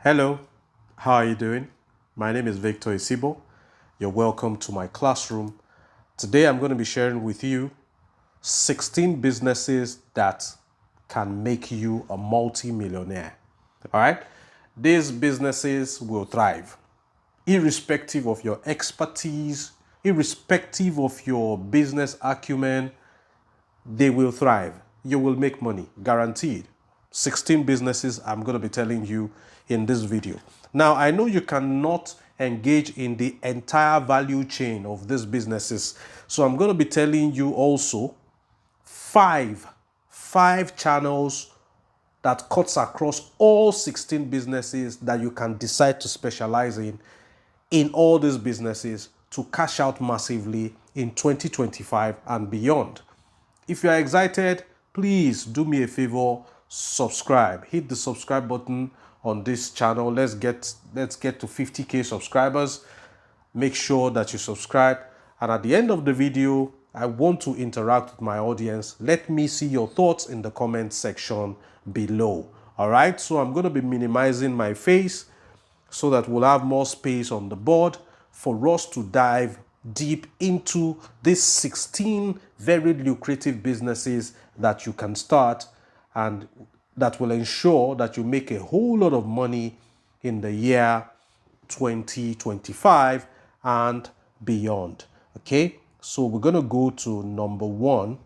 Hello, how are you doing? My name is Victor Isibo. You're welcome to my classroom. Today I'm going to be sharing with you 16 businesses that can make you a multi-millionaire. All right? These businesses will thrive irrespective of your expertise, irrespective of your business acumen, they will thrive. You will make money, guaranteed. 16 businesses I'm going to be telling you in this video. Now, I know you cannot engage in the entire value chain of these businesses. So I'm going to be telling you also five channels that cuts across all 16 businesses that you can decide to specialize in all these businesses to cash out massively in 2025 and beyond. If you are excited, please do me a favor, subscribe. Hit the subscribe button on this channel. Let's get to 50k subscribers. Make sure that you subscribe. And at the end of the video, I want to interact with my audience. Let me see your thoughts in the comment section below. All right, so I'm going to be minimizing my face so that we'll have more space on the board for us to dive deep into these 16 very lucrative businesses that you can start and that will ensure that you make a whole lot of money in the year 2025 and beyond. Okay, so we're going to go to number one,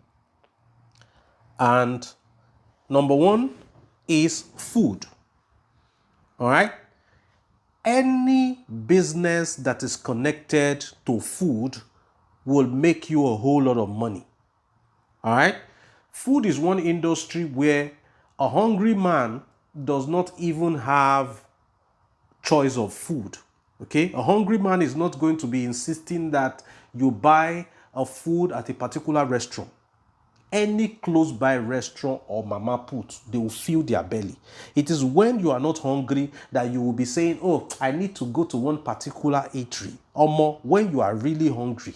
and number one is food. All right, any business that is connected to food will make you a whole lot of money. All right, food is one industry where a hungry man does not even have choice of food. Okay, a hungry man is not going to be insisting that you buy a food at a particular restaurant. Any close by restaurant or mama put, they will fill their belly. It is when you are not hungry that you will be saying, oh, I need to go to one particular eatery. Or more, when you are really hungry,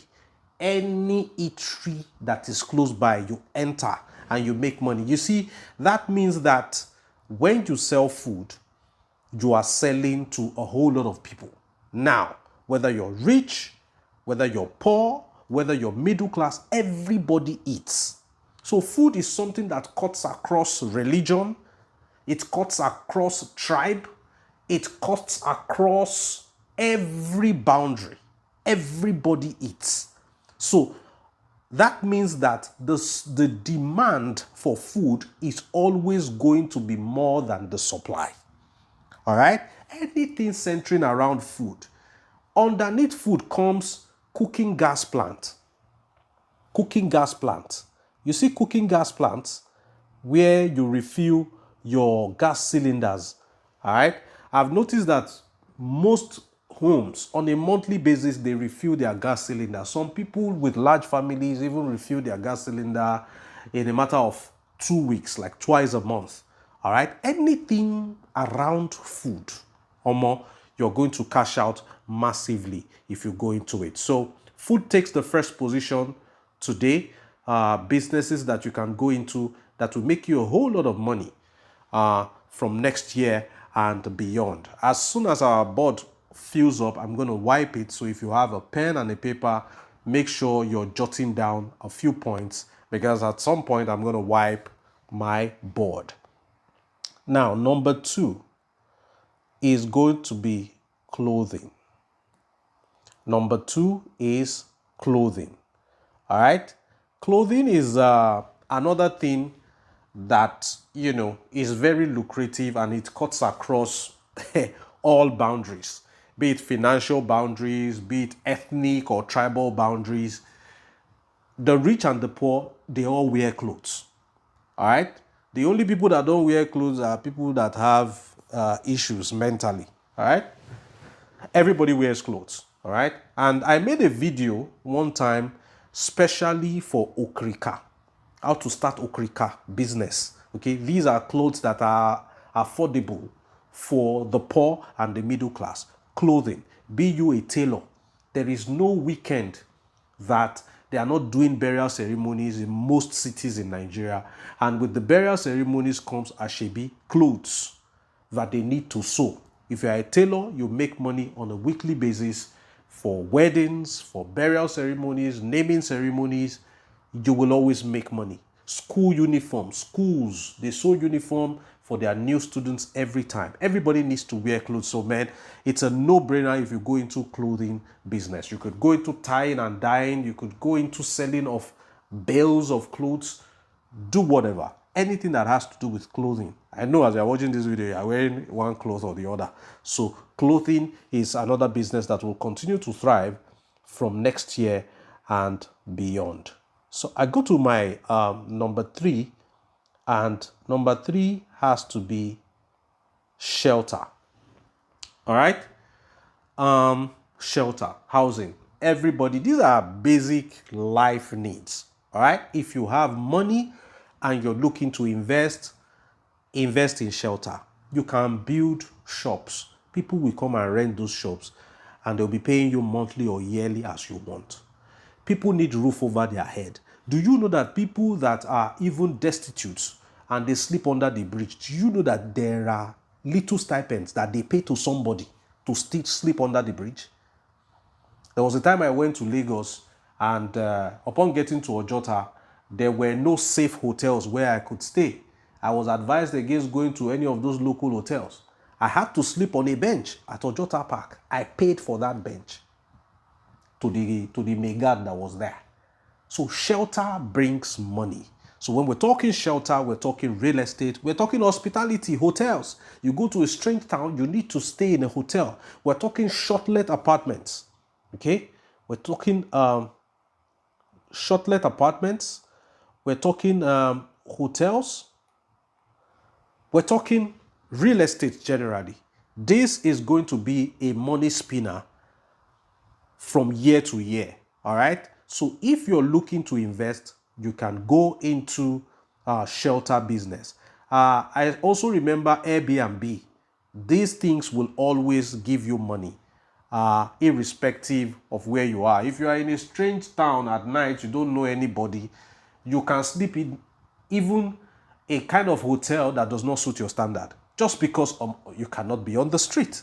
any eatery that is close by, you enter and you make money. You see, that means that when you sell food, you are selling to a whole lot of people. Now, whether you're rich, whether you're poor, whether you're middle class, everybody eats. So food is something that cuts across religion, it cuts across tribe, it cuts across every boundary. Everybody eats. So that means that the demand for food is always going to be more than the supply. All right? Anything centering around food. Underneath food comes cooking gas plant. Cooking gas plant. You see cooking gas plants where you refill your gas cylinders. All right? I've noticed that most homes on a monthly basis, they refill their gas cylinder. Some people with large families even refill their gas cylinder in a matter of 2 weeks, like twice a month. All right? Anything around food or more, you're going to cash out massively if you go into it. So food takes the first position today. Businesses that you can go into that will make you a whole lot of money from next year and beyond. As soon as our board fills up, I'm going to wipe it. So if you have a pen and a paper, make sure you're jotting down a few points, because at some point I'm going to wipe my board. Now, number two is going to be clothing. Number two is clothing. All right. Clothing is another thing that, is very lucrative, and it cuts across all boundaries, be it financial boundaries, be it ethnic or tribal boundaries. The rich and the poor, they all wear clothes. All right. The only people that don't wear clothes are people that have issues mentally. All right. Everybody wears clothes. All right. And I made a video one time specially for Okrika, how to start Okrika business. Okay. These are clothes that are affordable for the poor and the middle class. Clothing. Be you a tailor. There is no weekend that they are not doing burial ceremonies in most cities in Nigeria. And with the burial ceremonies comes ashebi, clothes that they need to sew. If you're a tailor, you make money on a weekly basis for weddings, for burial ceremonies, naming ceremonies. You will always make money. School uniform, schools, they sew uniform for their new students every time. Everybody needs to wear clothes. So man, it's a no-brainer if you go into clothing business. You could go into tying and dyeing. You could go into selling of bales of clothes. Do whatever. Anything that has to do with clothing. I know as you're watching this video, you're wearing one cloth or the other. So clothing is another business that will continue to thrive from next year and beyond. So I go to my number 3, and number 3 has to be shelter. All right? Shelter, housing. Everybody, these are basic life needs. All right? If you have money and you're looking to invest in shelter. You can build shops. People will come and rent those shops, and they'll be paying you monthly or yearly as you want. People need roof over their head. Do you know that people that are even destitute and they sleep under the bridge, do you know that there are little stipends that they pay to somebody to still sleep under the bridge? There was a time I went to Lagos, and upon getting to Ojota, there were no safe hotels where I could stay. I was advised against going to any of those local hotels. I had to sleep on a bench at Ojota Park. I paid for that bench to the Megad that was there. So shelter brings money. So when we're talking shelter, we're talking real estate, we're talking hospitality, hotels. You go to a strange town, you need to stay in a hotel. We're talking short-let apartments. Okay? We're talking short-let apartments. We're talking hotels. We're talking real estate generally. This is going to be a money spinner from year to year. All right. So if you're looking to invest, you can go into shelter business. I also remember Airbnb. These things will always give you money, irrespective of where you are. If you are in a strange town at night, you don't know anybody, you can sleep in even a kind of hotel that does not suit your standard, just because you cannot be on the street.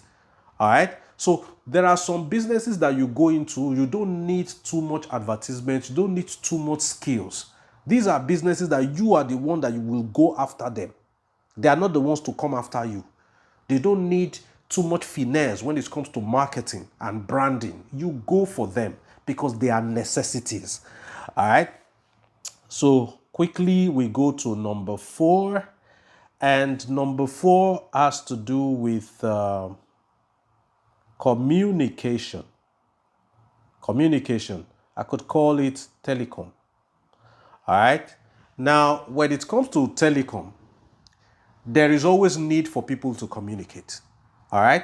All right. So there are some businesses that you go into, you don't need too much advertisement, you don't need too much skills. These are businesses that you are the one that you will go after them. They are not the ones to come after you. They don't need too much finesse when it comes to marketing and branding. You go for them because they are necessities. All right. So quickly we go to number 4, and number 4 has to do with communication. Communication. I could call it telecom. All right. Now, when it comes to telecom, there is always need for people to communicate. All right.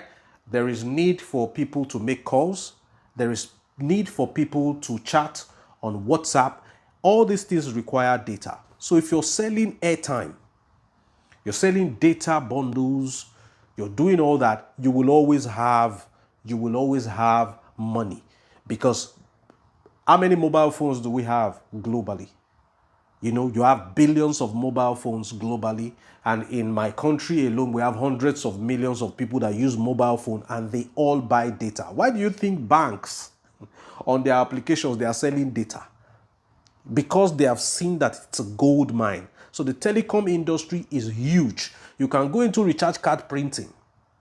There is need for people to make calls. There is need for people to chat on WhatsApp. All these things require data. So if you're selling airtime, you're selling data bundles, you're doing all that, you will always have money. Because how many mobile phones do we have globally? You know, you have billions of mobile phones globally. And in my country alone, we have hundreds of millions of people that use mobile phone, and they all buy data. Why do you think banks on their applications, they are selling data? Because they have seen that it's a gold mine. So the telecom industry is huge. You can go into recharge card printing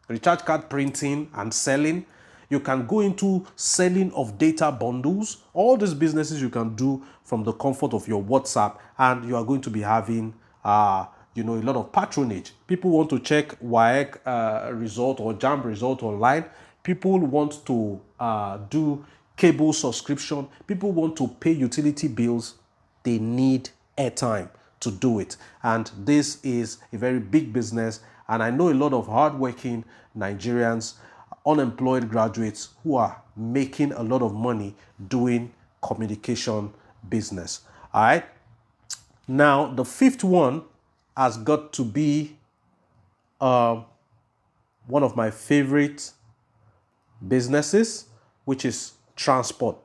and selling. You can go into selling of data bundles. All these businesses you can do from the comfort of your WhatsApp, and you are going to be having a lot of patronage. People want to check WAEC result or JAMB result online. People want to do cable subscription. People want to pay utility bills. They need airtime to do it. And this is a very big business. And I know a lot of hardworking Nigerians, unemployed graduates who are making a lot of money doing communication business. All right. Now, the 5th one has got to be one of my favorite businesses, which is transportation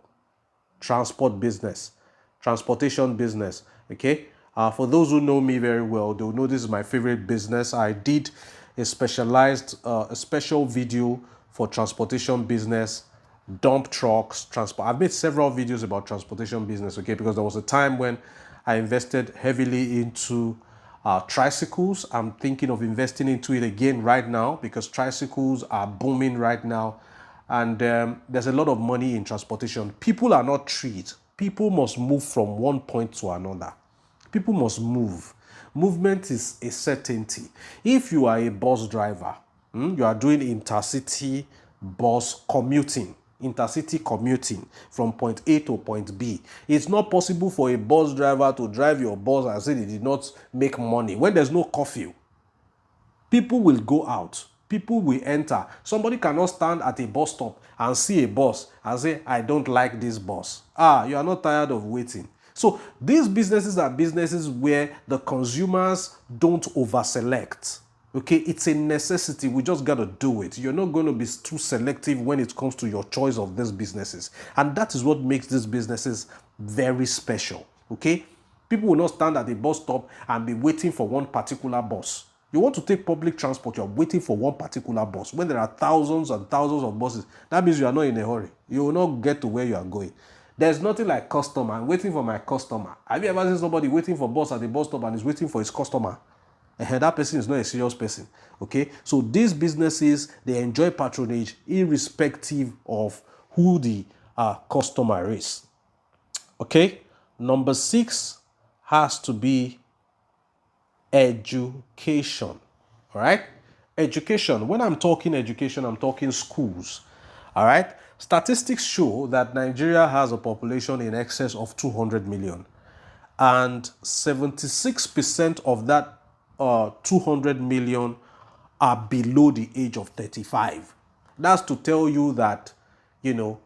business. Okay. For those who know me very well, they'll know this is my favorite business. I did a a special video for transportation business, dump trucks, transport. I've made several videos about transportation business, okay, because there was a time when I invested heavily into tricycles. I'm thinking of investing into it again right now because tricycles are booming right now. And there's a lot of money in transportation. People are not trees. People must move from one point to another. People must move. Movement is a certainty. If you are a bus driver, you are doing intercity bus commuting, intercity commuting from point A to point B. It's not possible for a bus driver to drive your bus and say they did not make money when there's no curfew. People will go out. People will enter. Somebody cannot stand at a bus stop and see a bus and say, I don't like this bus. You are not tired of waiting. So these businesses are businesses where the consumers don't over-select. Okay, it's a necessity. We just got to do it. You're not going to be too selective when it comes to your choice of these businesses. And that is what makes these businesses very special. Okay, people will not stand at a bus stop and be waiting for one particular bus. You want to take public transport, you're waiting for one particular bus. When there are thousands and thousands of buses, that means you are not in a hurry. You will not get to where you are going. There's nothing like customer. I'm waiting for my customer. Have you ever seen somebody waiting for bus at the bus stop and is waiting for his customer? That person is not a serious person. Okay, so these businesses, they enjoy patronage irrespective of who the customer is. Okay, number 6 has to be education. All right, education. When I'm talking education, I'm talking schools. All right, statistics show that Nigeria has a population in excess of 200 million, and 76% of that 200 million are below the age of 35. That's to tell you that, there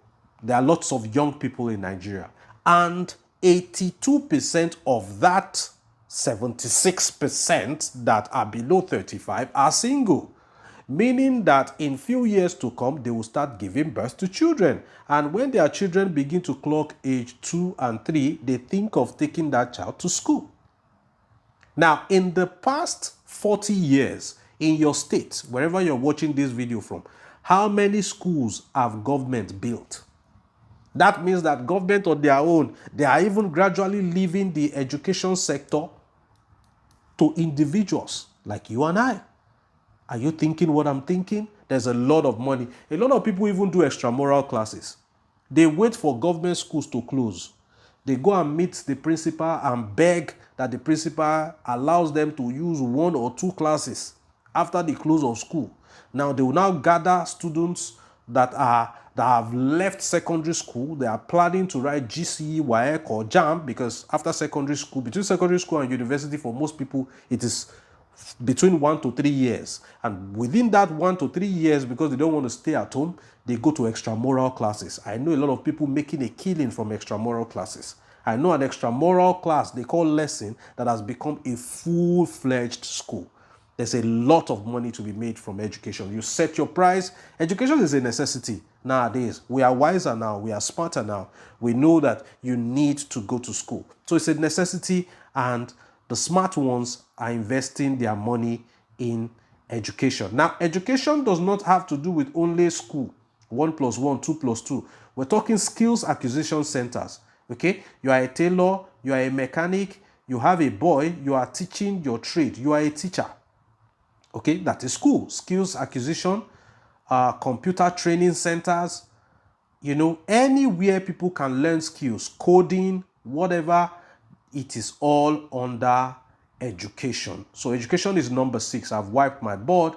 are lots of young people in Nigeria, and 82% of that 76% that are below 35 are single, meaning that in few years to come, they will start giving birth to children. And when their children begin to clock age 2 and 3, they think of taking that child to school. Now, in the past 40 years, in your state, wherever you're watching this video from, how many schools have government built? That means that government on their own, they are even gradually leaving the education sector to individuals like you and I. Are you thinking what I'm thinking? There's a lot of money. A lot of people even do extramural classes. They wait for government schools to close. They go and meet the principal and beg that the principal allows them to use 1 or 2 classes after the close of school. Now, they will now gather students that have left secondary school. They are planning to write GCE, WAEC, or JAM, because after secondary school, between secondary school and university, for most people, it is between 1 to 3 years. And within that 1 to 3 years, because they don't want to stay at home, they go to extramural classes. I know a lot of people making a killing from extramural classes. I know an extramural class they call lesson that has become a full-fledged school. There's a lot of money to be made from education. You set your price. Education is a necessity nowadays. We are wiser now. We are smarter now. We know that you need to go to school. So it's a necessity, and the smart ones are investing their money in education. Now, education does not have to do with only school. 1 plus 1, 2 plus 2. We're talking skills acquisition centers. Okay? You are a tailor. You are a mechanic. You have a boy. You are teaching your trade. You are a teacher. Okay, that is school. Skills acquisition, computer training centers, anywhere people can learn skills, coding, whatever, it is all under education. So education is number 6. I've wiped my board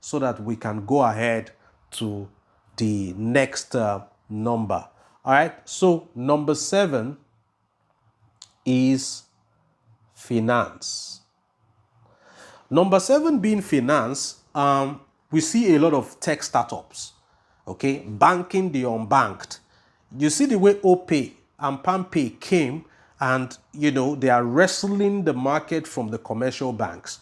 so that we can go ahead to the next number. All right, so number 7 is finance. Number 7 being finance, we see a lot of tech startups, okay, banking the unbanked. You see the way OPay and PalmPay came, and, they are wrestling the market from the commercial banks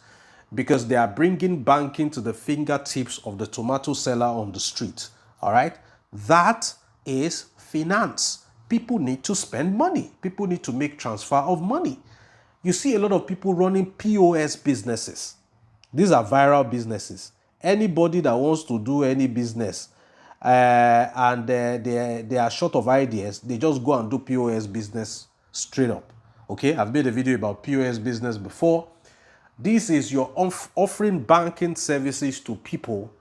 because they are bringing banking to the fingertips of the tomato seller on the street, all right? That is finance. People need to spend money. People need to make transfer of money. You see a lot of people running POS businesses. These are viral businesses. Anybody that wants to do any business and they are short of ideas, they just go and do POS business straight up. Okay, I've made a video about POS business before. This is your offering banking services to people,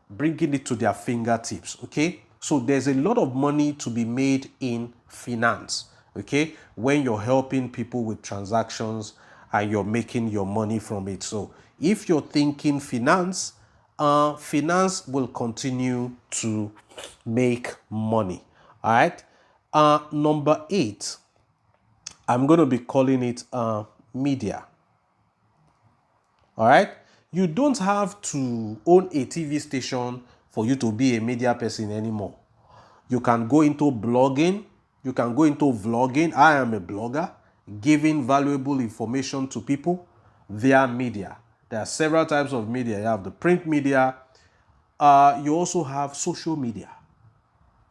bringing it to their fingertips. Okay, so there's a lot of money to be made in finance. Okay, when you're helping people with transactions and you're making your money from it. So if you're thinking finance, finance will continue to make money. All right. Number 8, I'm going to be calling it media. All right. You don't have to own a TV station for you to be a media person anymore. You can go into blogging. You can go into vlogging. I am a blogger, giving valuable information to people via media. There are several types of media. You have the print media. You also have social media.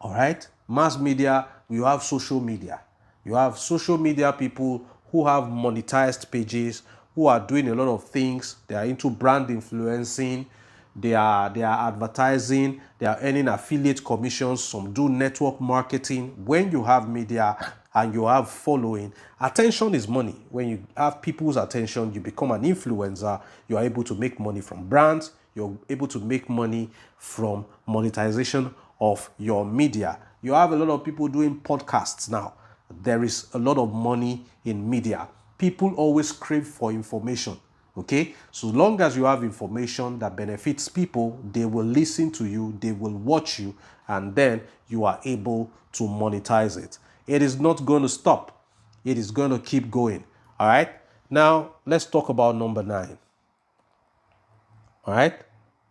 All right. Mass media, you have social media. You have social media people who have monetized pages, who are doing a lot of things. They are into brand influencing. They are advertising. They are earning affiliate commissions. Some do network marketing. When you have media and you have following, attention is money. When you have people's attention, you become an influencer. You are able to make money from brands. You're able to make money from monetization of your media. You have a lot of people doing podcasts now. There is a lot of money in media. People always crave for information. Okay, so long as you have information that benefits people, they will listen to you, they will watch you, and then you are able to monetize it. It is not going to stop. It is going to keep going. All right. Now let's talk about number 9. All right.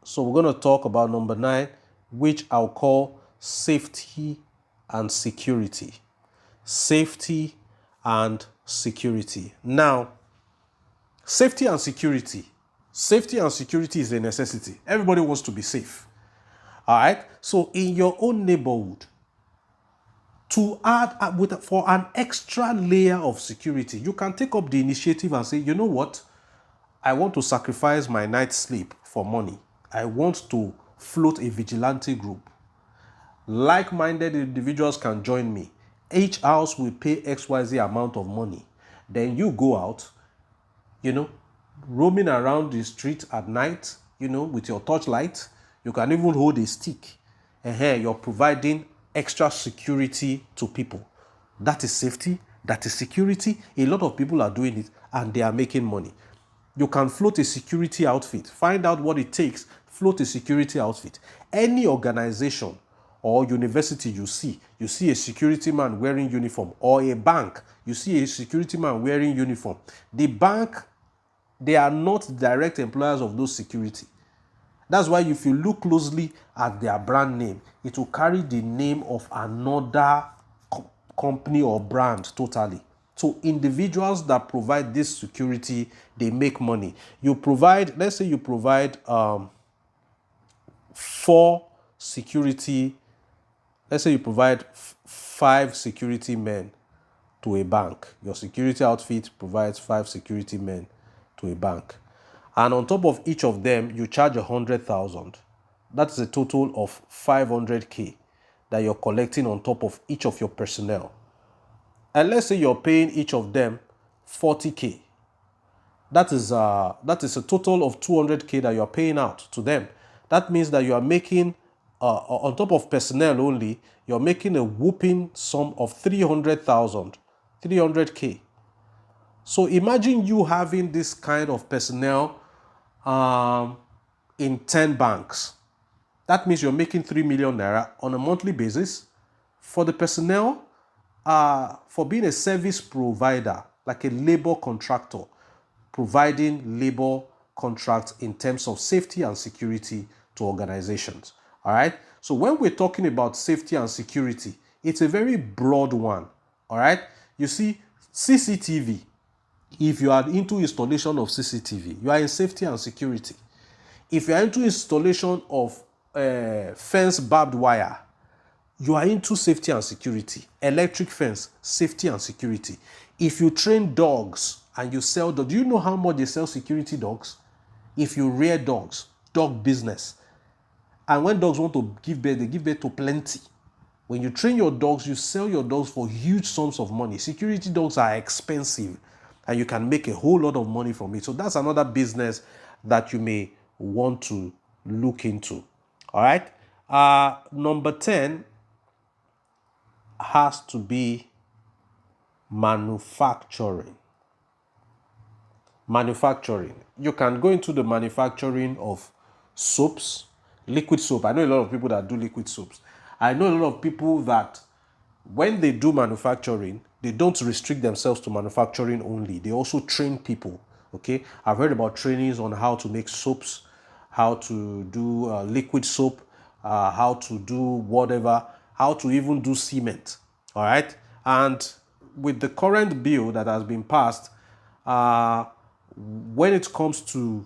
So we're going to talk about number 9, which I'll call safety and security. Safety and security. Now, safety and security. Safety and security is a necessity. Everybody wants to be safe. All right. So in your own neighborhood, to add for an extra layer of security, you can take up the initiative and say, you know what? I want to sacrifice my night's sleep for money. I want to float a vigilante group. Like-minded individuals can join me. Each house will pay XYZ amount of money. Then you go out, roaming around the street at night, with your torchlight. You can even hold a stick. And here you're providing extra security to people. That is safety. That is security. A lot of people are doing it and they are making money. You can float a security outfit. Find out what it takes. Float a security outfit. Any organization or university you see a security man wearing uniform, or a bank, you see a security man wearing uniform. The bank, they are not direct employers of those security. That's why if you look closely at their brand name, it will carry the name of another company or brand totally. So individuals that provide this security, they make money. You provide, let's say you provide 4 security, let's say you provide 5 security men to a bank. Your security outfit provides 5 security men to a bank. And on top of each of them, you charge 100,000. That's a total of 500K that you're collecting on top of each of your personnel. And let's say you're paying each of them 40K. That is a total of 200K that you're paying out to them. That means that you are making, on top of personnel only, you're making a whooping sum of 300,000, 300K. So imagine you having this kind of personnel in 10 banks. That means you're making 3 million naira on a monthly basis. For the personnel, for being a service provider, like a labor contractor, providing labor contracts in terms of safety and security to organizations. All right. So when we're talking about safety and security, it's a very broad one. All right. You see, CCTV, if you are into installation of CCTV, you are in safety and security. If you are into installation of fence barbed wire, you are into safety and security. Electric fence, safety and security. If you train dogs and you sell dogs, do you know how much they sell security dogs? If you rear dogs, dog business, and when dogs want to give birth, they give birth to plenty. When you train your dogs, you sell your dogs for huge sums of money. Security dogs are expensive and you can make a whole lot of money from it. So that's another business that you may want to look into. All right. Number 10 has to be manufacturing. Manufacturing. You can go into the manufacturing of soaps, liquid soap. I know a lot of people that do liquid soaps. I know a lot of people that when they do manufacturing, they don't restrict themselves to manufacturing only. They also train people. Okay, I've heard about trainings on how to make soaps, how to do liquid soap, how to do whatever, how to even do cement. All right, and with the current bill that has been passed, when it comes to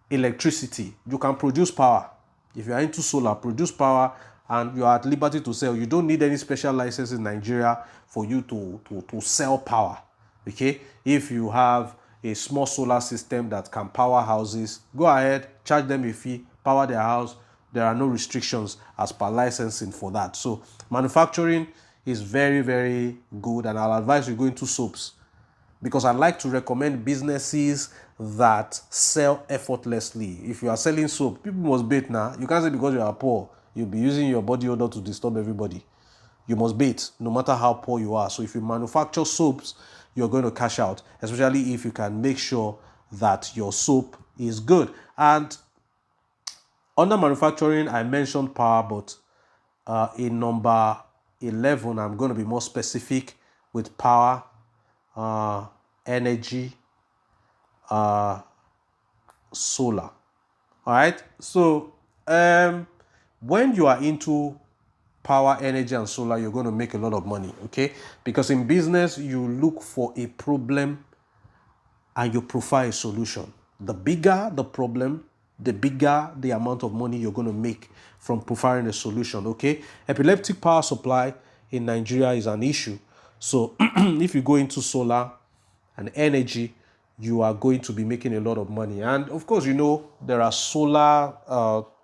electricity, you can produce power. If you are into solar, produce power, and you are at liberty to sell. You don't need any special license in Nigeria for you to sell power. Okay, if you have a small solar system that can power houses, go ahead, charge them a fee, power their house. There are no restrictions as per licensing for that. So manufacturing is very, very good, and I'll advise you go into soaps, because I like to recommend businesses that sell effortlessly. If you are selling soap, people must bathe now. You can't say because you are poor, you'll be using your body odor to disturb everybody. You must bathe no matter how poor you are. So if you manufacture soaps, you're going to cash out, especially if you can make sure that your soap is good. And under manufacturing, I mentioned power, but in number 11, I'm going to be more specific with power, energy, solar. All right. So when you are into power, energy, and solar, you're going to make a lot of money. Okay, because in business you look for a problem and you provide a solution. The bigger the problem, the bigger the amount of money you're going to make from providing a solution. Okay, epileptic power supply in Nigeria is an issue. So if you go into solar and energy, you are going to be making a lot of money. And of course, you know, there are solar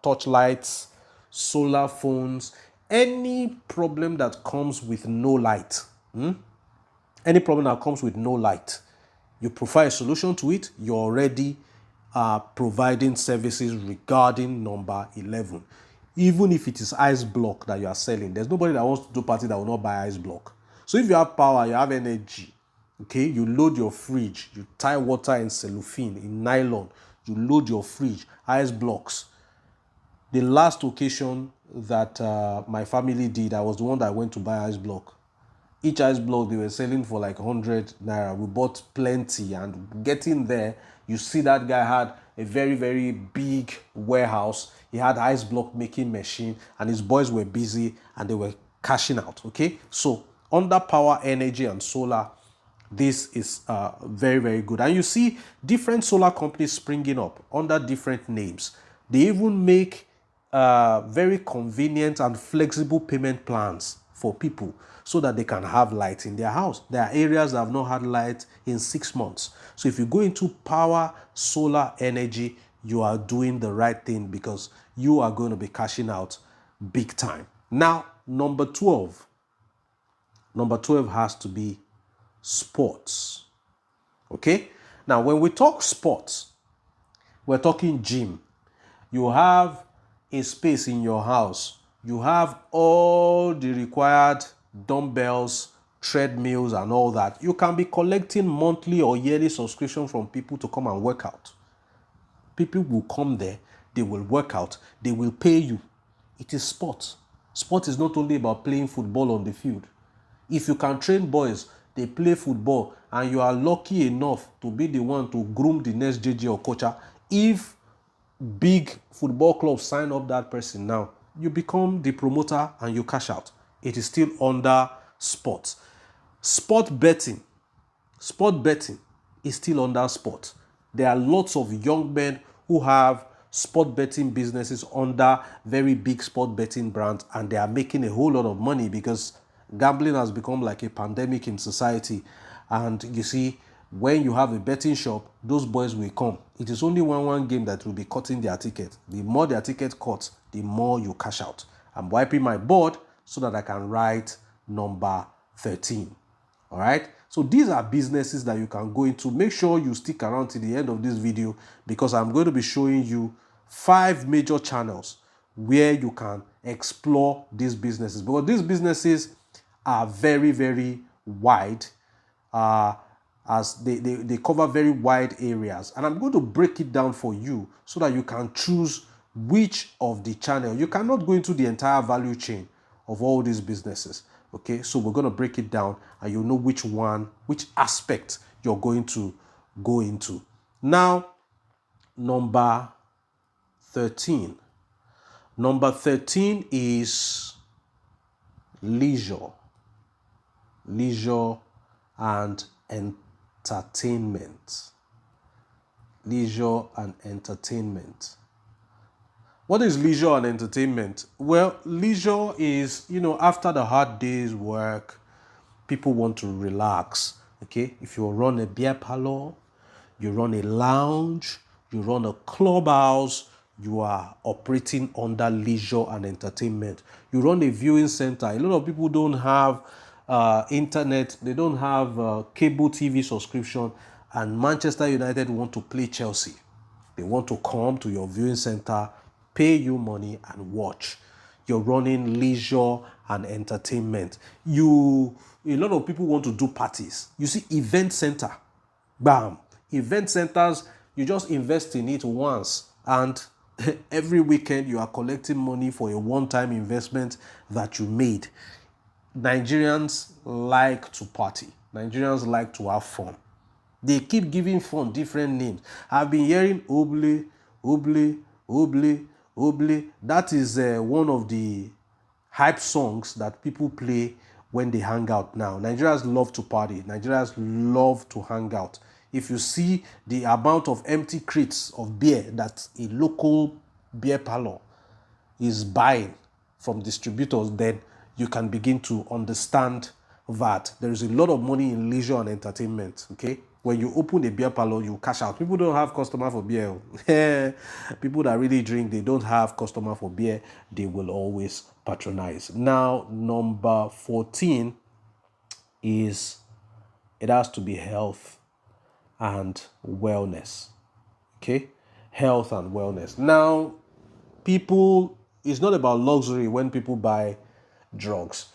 touch lights, solar phones, any problem that comes with no light. Any problem that comes with no light, you provide a solution to it, you're already providing services regarding number 11. Even if it is ice block that you are selling, there's nobody that wants to do party that will not buy ice block. So if you have power, you have energy, okay, you load your fridge, you tie water in cellophane, in nylon, you load your fridge, ice blocks. The last occasion that my family did, I was the one that went to buy ice block. Each ice block they were selling for like 100 naira. We bought plenty, and getting there, you see that guy had a very, very big warehouse. He had ice block making machine, and his boys were busy and they were cashing out. Okay, so under power, energy, and solar, this is very, very good. And you see different solar companies springing up under different names. They even make very convenient and flexible payment plans for people so that they can have light in their house. There are areas that have not had light in 6 months. So if you go into power, solar, energy, you are doing the right thing, because you are going to be cashing out big time. Now, number 12. Number 12 has to be sports. Okay? Now, when we talk sports, we're talking gym. You have a space in your house. You have all the required dumbbells, treadmills, and all that. You can be collecting monthly or yearly subscription from people to come and work out. People will come there, they will work out, they will pay you. It is sport. Sport is not only about playing football on the field. If you can train boys, they play football, and you are lucky enough to be the one to groom the next JJ or coacher, if big football clubs sign up that person now, you become the promoter and you cash out. It is still under sports. Sport betting is still under sport. There are lots of young men who have sport betting businesses under very big sport betting brands, and they are making a whole lot of money because gambling has become like a pandemic in society. And you see, when you have a betting shop, those boys will come. It is only one game that will be cutting their ticket. The more their ticket cuts, the more you cash out. I'm wiping my board so that I can write number 13. All right. So these are businesses that you can go into. Make sure you stick around to the end of this video, because I'm going to be showing you 5 major channels where you can explore these businesses, because these businesses are very, very wide, as they cover very wide areas. And I'm going to break it down for you so that you can choose which of the channel. You cannot go into the entire value chain of all these businesses. Okay, so we're going to break it down and you'll know which one, which aspect you're going to go into. Now, number 13. Number 13 is leisure. Leisure and entertainment. Leisure and entertainment. What is leisure and entertainment? Well, leisure is, after the hard day's work, people want to relax. Okay, if you run a beer parlor, you run a lounge, you run a clubhouse, you are operating under leisure and entertainment. You run a viewing center. A lot of people don't have internet, they don't have cable TV subscription, and Manchester United want to play Chelsea. They want to come to your viewing center, pay you money and watch. You're running leisure and entertainment. A lot of people want to do parties. You see, event center, bam. Event centers, you just invest in it once, and every weekend you are collecting money for a one-time investment that you made. Nigerians like to party. Nigerians like to have fun. They keep giving fun different names. I've been hearing Oble, Oble, Oble, Oble. That is one of the hype songs that people play when they hang out now. Nigerians love to party. Nigerians love to hang out. If you see the amount of empty crates of beer that a local beer parlor is buying from distributors, then you can begin to understand that there is a lot of money in leisure and entertainment. Okay, when you open a beer parlor, you cash out. People don't have customer for beer. People that really drink, they don't have customer for beer. They will always patronize. Now, number 14 is, it has to be health and wellness. Okay, health and wellness. Now, it's not about luxury when people buy drugs.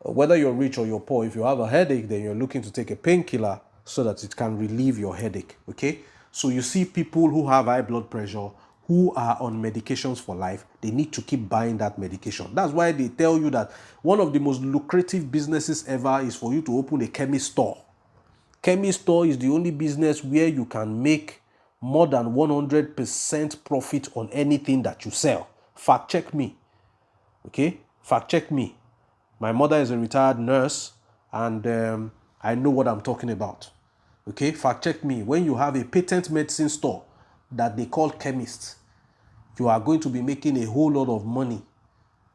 Whether you're rich or you're poor, if you have a headache, then you're looking to take a painkiller so that it can relieve your headache. Okay, so you see people who have high blood pressure, who are on medications for life, they need to keep buying that medication. That's why they tell you that one of the most lucrative businesses ever is for you to open a chemist store. Chemist store is the only business where you can make more than 100% profit on anything that you sell. Fact check me. Okay, fact check me. My mother is a retired nurse, and I know what I'm talking about. Okay, fact check me. When you have a patent medicine store that they call chemist, you are going to be making a whole lot of money.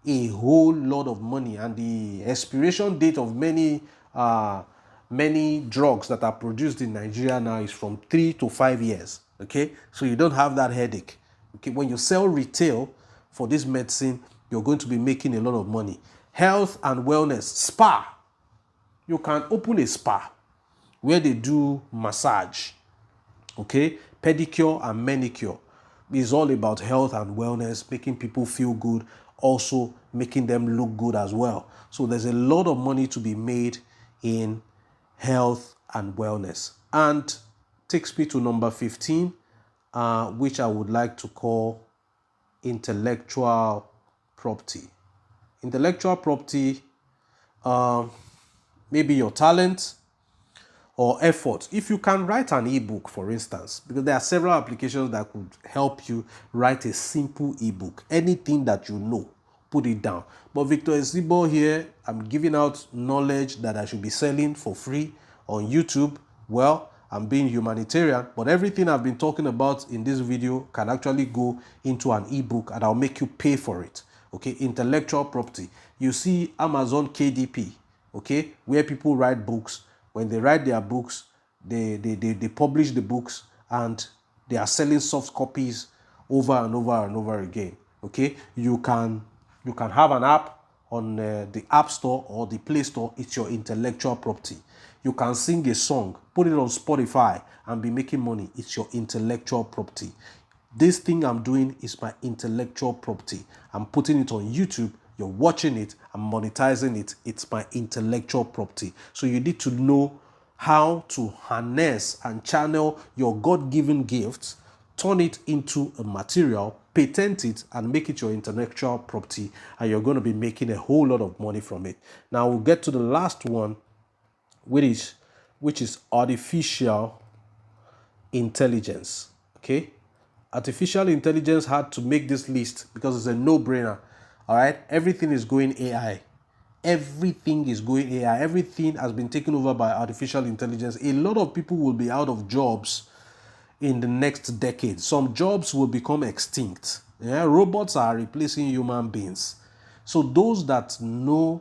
A whole lot of money. And the expiration date of many drugs that are produced in Nigeria now is from 3 to 5 years. Okay, so you don't have that headache. Okay, when you sell retail for this medicine, you're going to be making a lot of money. Health and wellness, spa. You can open a spa where they do massage, okay, pedicure and manicure. It's all about health and wellness, making people feel good, also making them look good as well. So there's a lot of money to be made in health and wellness. And takes me to number 15, which I would like to call intellectual property. Intellectual property, maybe your talent or effort. If you can write an ebook, for instance, because there are several applications that could help you write a simple ebook. Anything that you know, put it down. But Victor Esibo here, I'm giving out knowledge that I should be selling for free on YouTube. Well, I'm being humanitarian, but everything I've been talking about in this video can actually go into an ebook, and I'll make you pay for it. Okay, intellectual property. You see Amazon KDP, okay, where people write books. When they write their books, they publish the books and they are selling soft copies over and over and over again. Okay, you can have an app on the App Store or the Play Store. It's your intellectual property. You can sing a song, put it on Spotify and be making money. It's your intellectual property. This thing I'm doing is my intellectual property. I'm putting it on YouTube. You're watching it. I'm monetizing it. It's my intellectual property. So you need to know how to harness and channel your God-given gifts, turn it into a material, patent it, and make it your intellectual property, and you're going to be making a whole lot of money from it. Now we'll get to the last one, which is artificial intelligence. Okay, artificial intelligence had to make this list because it's a no-brainer. All right, everything is going AI. Everything is going AI. Everything has been taken over by artificial intelligence. A lot of people will be out of jobs in the next decade. Some jobs will become extinct. Yeah, robots are replacing human beings. So those that know,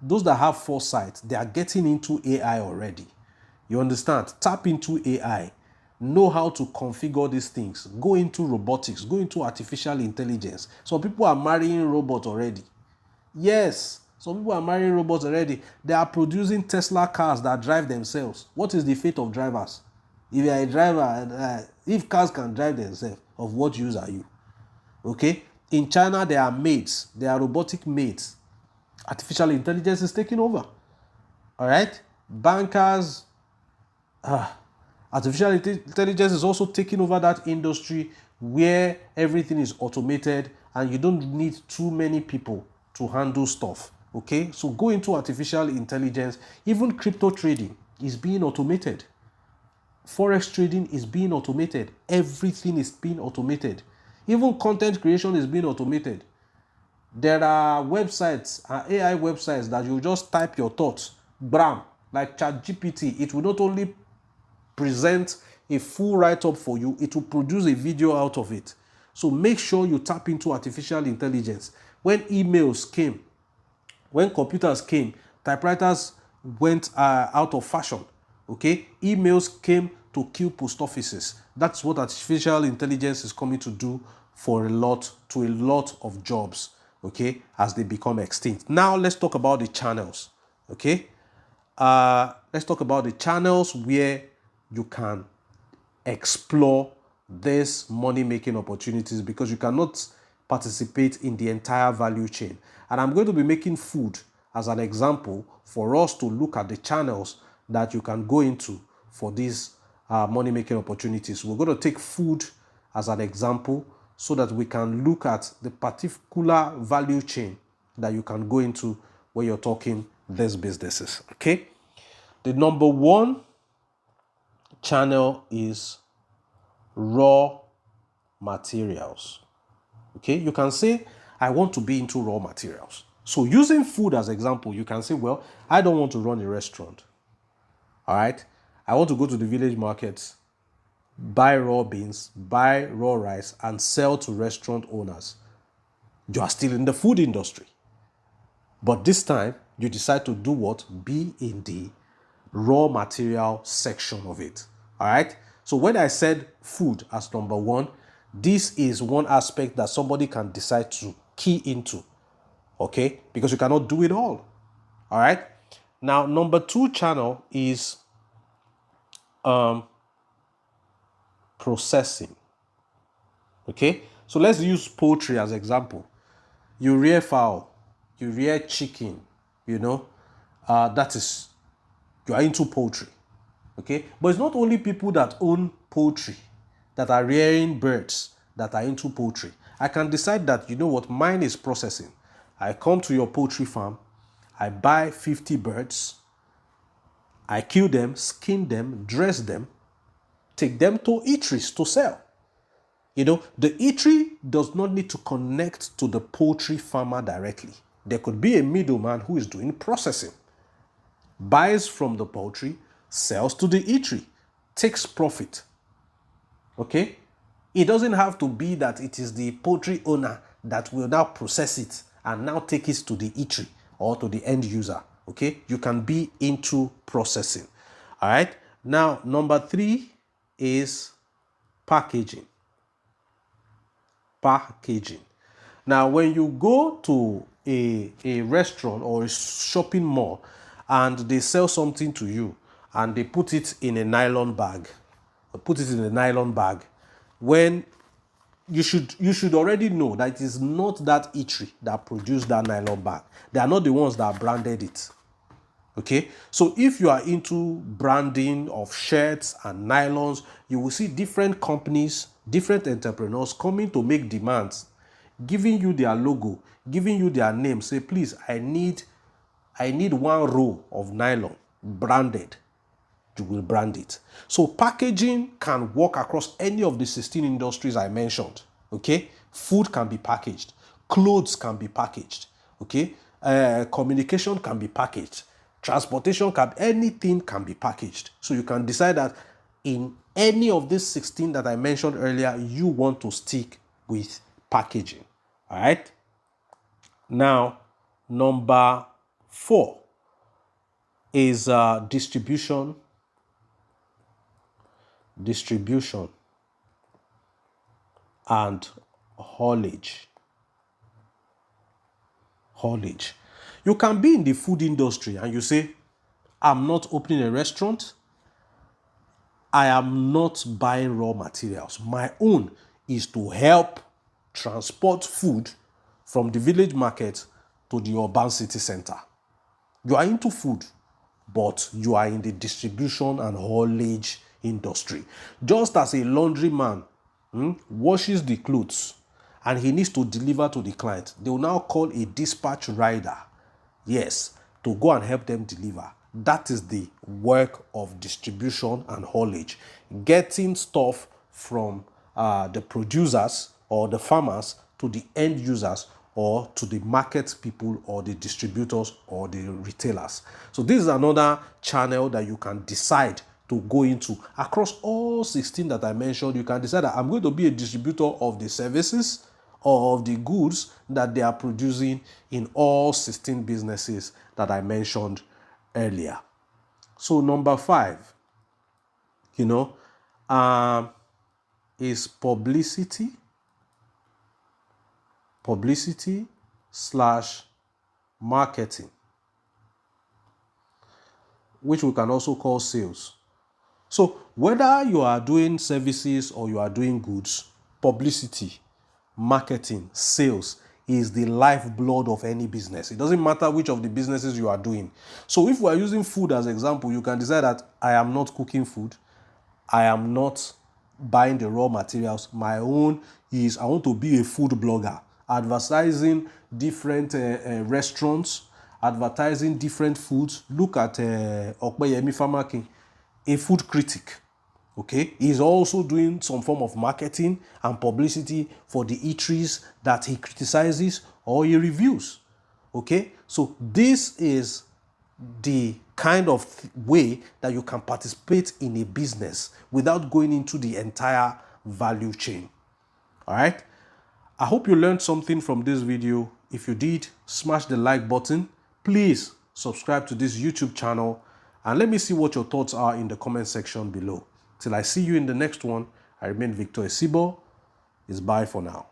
those that have foresight, they are getting into AI already. You understand? Tap into AI. Know how to configure these things. Go into robotics. Go into artificial intelligence. Some people are marrying robots already. Yes, some people are marrying robots already. They are producing Tesla cars that drive themselves. What is the fate of drivers? If you are a driver, if cars can drive themselves, of what use are you? Okay? In China, there are maids. There are robotic maids. Artificial intelligence is taking over. All right? Bankers, artificial intelligence is also taking over that industry where everything is automated and you don't need too many people to handle stuff. Okay, so go into artificial intelligence. Even crypto trading is being automated. Forex trading is being automated. Everything is being automated. Even content creation is being automated. There are websites, AI websites, that you just type your thoughts, bam, like ChatGPT. It will not only present a full write-up for you, it will produce a video out of it. So make sure you tap into artificial intelligence. When emails came, when computers came, typewriters went out of fashion. Okay, emails came to kill post offices. That's what artificial intelligence is coming to do for a lot of jobs. Okay, as they become extinct. Now let's talk about the channels. Okay, let's talk about the channels where you can explore these money-making opportunities, because you cannot participate in the entire value chain. And I'm going to be making food as an example for us to look at the channels that you can go into for these money-making opportunities. We're going to take food as an example so that we can look at the particular value chain that you can go into when you're talking these businesses. Okay, the number one channel is raw materials. Okay, you can say, I want to be into raw materials. So using food as example, you can say, well, I don't want to run a restaurant. All right, I want to go to the village markets, buy raw beans, buy raw rice, and sell to restaurant owners. You are still in the food industry. But this time, you decide to do what? Be in the raw material section of it. All right. So when I said food as number one, this is one aspect that somebody can decide to key into. Okay. Because you cannot do it all. All right. Now, number two channel is processing. Okay. So let's use poultry as example. You rear fowl, you rear chicken, you know, that is, you are into poultry. Okay, but it's not only people that own poultry, that are rearing birds, that are into poultry. I can decide that, you know what, mine is processing. I come to your poultry farm, I buy 50 birds, I kill them, skin them, dress them, take them to eateries to sell. You know, the eatery does not need to connect to the poultry farmer directly. There could be a middleman who is doing processing, buys from the poultry, sells to the eatery, takes profit. Okay? It doesn't have to be that it is the poultry owner that will now process it and now take it to the eatery or to the end user. Okay? You can be into processing. All right? Now, number 3 is packaging. Packaging. Now, when you go to a restaurant or a shopping mall and they sell something to you and they put it in a nylon bag, when you should already know that it is not that eatery that produced that nylon bag. They are not the ones that branded it. Okay, so if you are into branding of shirts and nylons, you will see different companies, different entrepreneurs coming to make demands, giving you their logo, giving you their name. Say, please, I need 1 row of nylon branded. You will brand it. So packaging can work across any of the 16 industries I mentioned. Okay, food can be packaged, clothes can be packaged. Okay, communication can be packaged, transportation anything can be packaged. So you can decide that in any of these 16 that I mentioned earlier, you want to stick with packaging. All right. Now, number 4 is distribution and haulage. You can be in the food industry and you say, I'm not opening a restaurant, I am not buying raw materials. My own is to help transport food from the village market to the urban city center. You are into food, but you are in the distribution and haulage industry. Just as a laundryman washes the clothes and he needs to deliver to the client, they will now call a dispatch rider, yes, to go and help them deliver. That is the work of distribution and haulage, getting stuff from the producers or the farmers to the end users or to the market people or the distributors or the retailers. So this is another channel that you can decide to go into. Across all 16 that I mentioned, you can decide that I'm going to be a distributor of the services or of the goods that they are producing in all 16 businesses that I mentioned earlier. So number 5, is publicity / marketing, which we can also call sales. So whether you are doing services or you are doing goods, publicity, marketing, sales is the lifeblood of any business. It doesn't matter which of the businesses you are doing. So if we are using food as an example, you can decide that I am not cooking food, I am not buying the raw materials. My own is I want to be a food blogger, advertising different restaurants, advertising different foods. Look at Okpeyemi Famaki, a food critic. Okay, he's also doing some form of marketing and publicity for the eateries that he criticizes or he reviews. Okay, so this is the kind of way that you can participate in a business without going into the entire value chain. All right, I hope you learned something from this video. If you did, smash the like button. Please subscribe to this YouTube channel and let me see what your thoughts are in the comment section below. Till I see you in the next one, I remain Victor Esibo. It's bye for now.